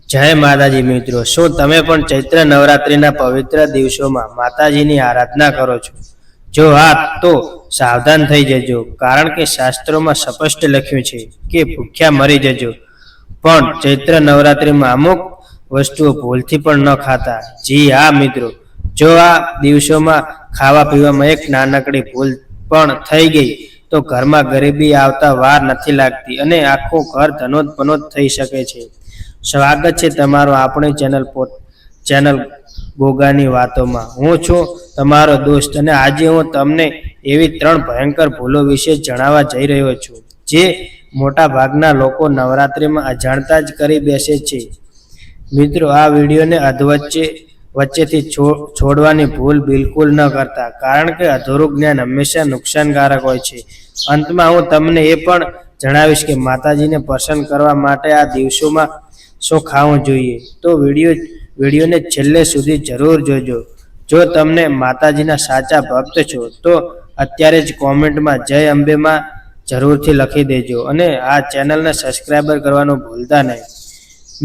જય માતાજી મિત્રો, શું તમે પણ ચૈત્ર નવરાત્રિના પવિત્ર દિવસોમાં માતાજીની આરાધના કરો છો? જો હા, તો સાવધાન થઈ જજો, કારણ કે શાસ્ત્રોમાં સ્પષ્ટ લખ્યું છે કે ભૂખ્યા મરી જજો. પણ ચૈત્ર નવરાત્રિમાં અમુક વસ્તુઓ ભૂલથી પણ ન ખાતા. જી હા મિત્રો, જો આ દિવસોમાં ખાવા પીવામાં એક નાનકડી ભૂલ પણ થઈ ગઈ તો ઘરમાં ગરીબી આવતા વાર નથી લાગતી અને આખું ઘર ધનોત પનોત થઈ શકે છે. સ્વાગત છે તમારું આપણી ચેનલ ગોગાની વાતોમાં. હું છું તમારો દોસ્ત અને આજે હું તમને એવી 3 ભયંકર ભૂલો વિશે જણાવવા જઈ રહ્યો છું જે મોટા ભાગના લોકો નવરાત્રિમાં અજાણતા જ કરી બેસે છે. મિત્રો, આ વિડીયોને વચ્ચેથી છોડવાની ભૂલ બિલકુલ ન કરતા, કારણ કે અધૂરું જ્ઞાન હંમેશા નુકસાનકારક હોય છે. અંતમાં હું તમને એ પણ જણાવીશ કે માતાજીને પ્રસન્ન કરવા માટે આ દિવસોમાં શું ખાવું જોઈએ. તો વિડીયોને છેલ્લે સુધી જરૂર જોજો. જો તમને માતાજીના સાચા ભક્ત છો તો અત્યારે જ કોમેન્ટમાં જય અંબે માં જરૂરથી લખી દેજો અને આ ચેનલને સબસ્ક્રાઈબર કરવાનું ભૂલતા નહીં.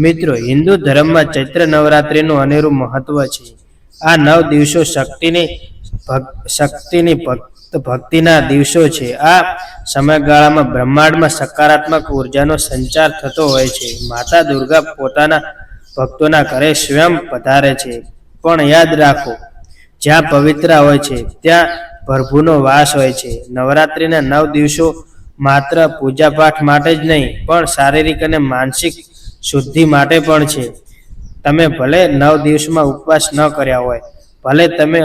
મિત્રો, હિન્દુ ધર્મમાં ચૈત્ર નવરાત્રિનું અનેરું મહત્વ છે. આ 9 દિવસો શક્તિની ભક્તિના દિવસો છે. આ સમયગાળામાં બ્રહ્માંડમાં સકારાત્મક ઉર્જાનો સંચાર થતો હોય છે. માતા દુર્ગા પોતાના ભક્તોના ઘરે સ્વયં પધારે છે. પણ યાદ રાખો, જ્યાં પવિત્ર હોય છે ત્યાં પ્રભુનો વાસ હોય છે. નવરાત્રિના 9 દિવસો માત્ર પૂજાપાઠ માટે જ નહીં, પણ શારીરિક અને માનસિક શુદ્ધિ માટે પણ છે. તમે ભલે 9 દિવસમાં ઉપવાસ ન કર્યા હોય, ભલે તમે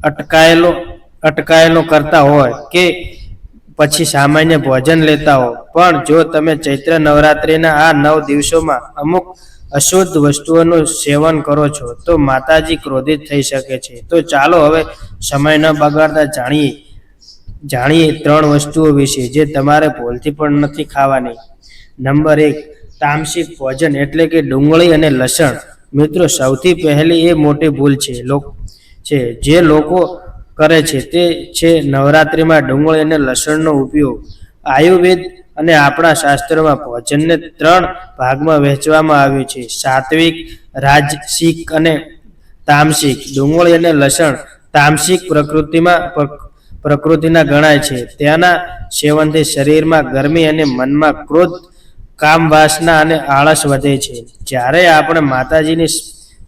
અટકાયેલો કરતા હોય કે પછી સામાન્ય ભોજન લેતા હો, પણ જો તમે ચૈત્ર નવરાત્રિના આ 9 દિવસોમાં અમુક અશુદ્ધ વસ્તુઓનું સેવન કરો છો તો માતાજી ક્રોધિત થઈ શકે છે. તો ચાલો હવે સમય ન બગાડતા જાણીએ 3 વસ્તુઓ વિશે જે તમારે ભૂલથી પણ નથી ખાવાની. નંબર 1, તામસિક ભોજન એટલે કે ડુંગળી અને લસણ. મિત્રો, સૌથી પહેલી એ મોટી ભૂલ છે જે લોકો કરે છે તે છે નવરાત્રિમાં ડુંગળી અને લસણનો ઉપયોગ. આયુર્વેદ અને આપણા શાસ્ત્રોમાં ભોજનને 3 ભાગમાં વહેંચવામાં આવ્યું છે: સાત્વિક, રાજસિક અને તામસિક. ડુંગળી અને લસણ તામસિક પ્રકૃતિના ગણાય છે. તેના સેવનથી શરીરમાં ગરમી અને મનમાં ક્રોધ, કામ, વાસના અને આળસ વધે છે. જ્યારે આપણે માતાજીની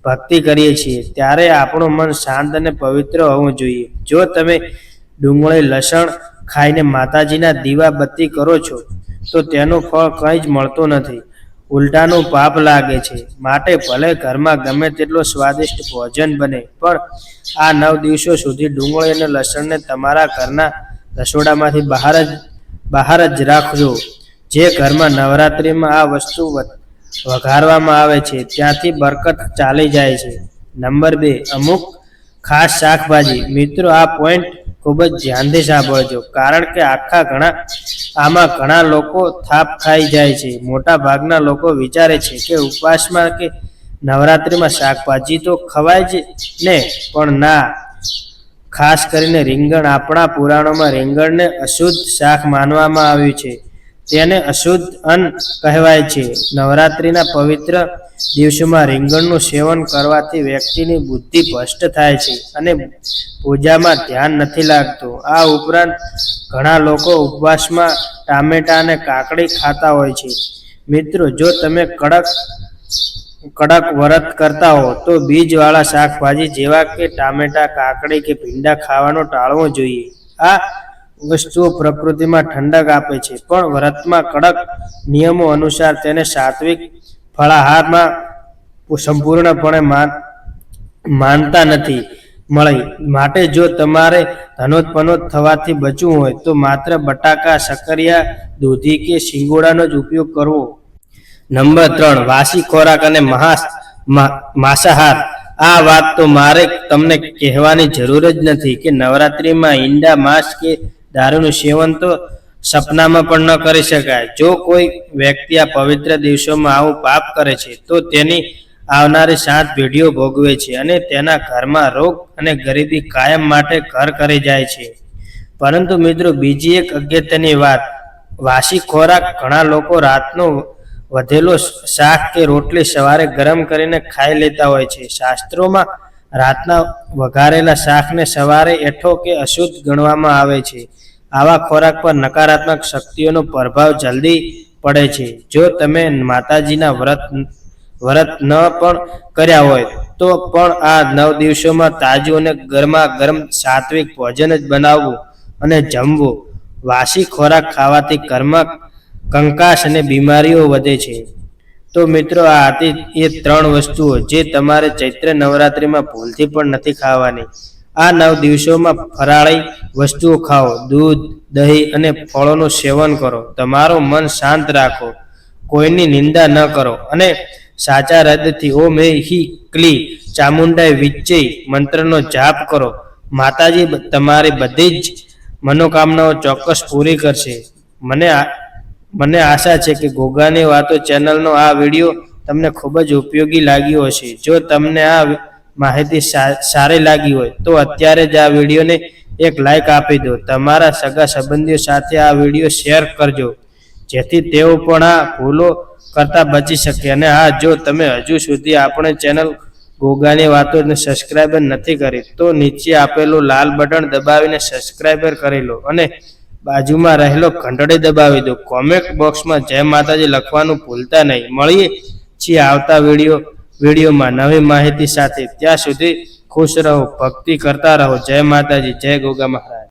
ભક્તિ કરીએ છીએ ત્યારે આપણું મન શાંત અને પવિત્ર હોવું જોઈએ. જો તમે ડુંગળી લસણ ખાઈને માતાજીના દીવા બત્તી કરો છો તો તેનું ફળ કંઈ જ મળતું નથી, ઉલટાનું પાપ લાગે છે. માટે ભલે ઘરમાં ગમે તેટલું સ્વાદિષ્ટ ભોજન બને, પણ આ 9 દિવસો સુધી ડુંગળી અને લસણને તમારા ઘરના રસોડામાંથી બહાર જ રાખજો. જે ઘરમાં નવરાત્રિમાં આ વસ્તુ વઘારવામાં આવે છે ત્યાંથી બરકત ચાલી જાય છે. નંબર 2, અમુક ખાસ શાકભાજી. મિત્રો, આ પોઈન્ટ ખૂબ જ ધ્યાનથી સાંભળજો, કારણ કે આમાં ઘણા લોકો થાપ ખાઈ જાય છે. મોટા ભાગના લોકો વિચારે છે કે ઉપવાસમાં કે નવરાત્રિમાં શાકભાજી તો ખવાય જ ને, પણ ના. ખાસ કરીને રીંગણ. આપણા પુરાણોમાં રીંગણને અશુદ્ધ શાક માનવામાં આવ્યું છે. તેને અશુદ્ધ અન્ન કહેવાય છે. નવરાત્રિના પવિત્ર દિવસોમાં રીંગણનું સેવન કરવાથી વ્યક્તિની બુદ્ધિ ભ્રષ્ટ થાય છે અને પૂજામાં ધ્યાન નથી લાગતું. આ ઉપરાંત ઘણા લોકો ઉપવાસમાં ટામેટા અને કાકડી ખાતા હોય છે. મિત્રો, જો તમે કડક વ્રત કરતા હો તો બીજવાળા શાકભાજી જેવા કે ટામેટા, કાકડી કે ભીંડા ખાવાનું ટાળવું જોઈએ. આ વસ્તુઓ પ્રકૃતિમાં ઠંડક આપે છે, પણ વ્રતમાં કડક નિયમો અનુસાર તેને સાત્વિક ફળાહારમાં સંપૂર્ણપણે માનતા નથી મળી. માટે જો તમારે ધનોત-પનોત થવાથી બચવું હોય તો માત્ર બટાકા, સક્કરિયા, દૂધી કે શિંગોડાનો જ ઉપયોગ કરવો. નંબર 3, વાસી ખોરાક અને માંસાહાર. આ વાત તો મારે તમને કહેવાની જરૂર જ નથી કે નવરાત્રિમાં ઈંડા, માંસ કે દારૂનું સેવન તો સપનામાં પણ ન કરી શકાય. જો કોઈ વ્યક્તિ આ પવિત્ર દિવસોમાં આવું પાપ કરે છે તો તેની આવનારી 7 પેઢીઓ ભોગવે છે અને તેના ઘરમાં રોગ અને ગરીબી કાયમ માટે ઘર કરી જાય છે. પરંતુ મિત્રો, બીજી એક અગત્યની વાત, વાસી ખોરાક. ઘણા લોકો રાતનો વધેલો શાક કે રોટલી સવારે ગરમ કરીને ખાઈ લેતા હોય છે. શાસ્ત્રોમાં રાતના વઘારેલા શાકને સવારે એઠો કે અશુદ્ધ ગણવામાં આવે છે. આવા ખોરાક પર નકારાત્મક શક્તિઓનો પ્રભાવ જલ્દી પડે છે. જો તમે માતાજીના વ્રત ન પણ કર્યા હોય તો પણ આ 9 દિવસોમાં તાજું અને ગરમા ગરમ સાત્વિક ભોજન જ બનાવવું અને જમવું. વાસી ખોરાક ખાવાથી ઘરમાં કંકાસ અને બીમારીઓ વધે છે. તો મિત્રો, આ હતી એ 3 વસ્તુઓ જે તમારે ચૈત્ર નવરાત્રિમાં ભૂલથી પણ નથી ખાવાની. આ 9 દિવસોમાં ફરાળી વસ્તુઓ ખાઓ, દૂધ, દહીં અને ફળોનું સેવન કરો. તમારું મન શાંત રાખો, કોઈની નિંદા ન કરો અને સાચા હૃદયથી ઓમ હિ ક્લી ચામુંડાય વિચ્ચે મંત્રનો જાપ કરો. માતાજી તમારી બધી જ મનોકામનાઓ ચોક્કસ પૂરી કરશે. મને આશા છે કે ગોગાની વાતો ચેનલનો આ વિડીયો તમને ખૂબ જ ઉપયોગી લાગ્યો હશે. જો તમને આ માહિતી સારી લાગી હોય તો અત્યારે જ આ વિડીયોને એક લાઈક આપી દો. તમારા સગા સંબંધીઓ સાથે આ વિડીયો શેર કરજો જેથી તેઓ પણ આ ભૂલો કરતા બચી શકે. અને હા, જો તમે હજુ સુધી આપણે ચેનલ ગોગાની વાતોને સબસ્ક્રાઈબ નથી કરી તો નીચે આપેલું લાલ બટન દબાવીને સબસ્ક્રાઈબ કરી લો અને બાજુમાં રહેલો ઘંટડી દબાવી દો. કોમેન્ટ બોક્સમાં જય માતાજી લખવાનું ભૂલતા નહીં. મળીએ છીએ આવતા વિડીયોમાં નવી માહિતી સાથે. ત્યાં સુધી ખુશ રહો, ભક્તિ કરતા રહો. જય માતાજી, જય ગોગા મહારાજ.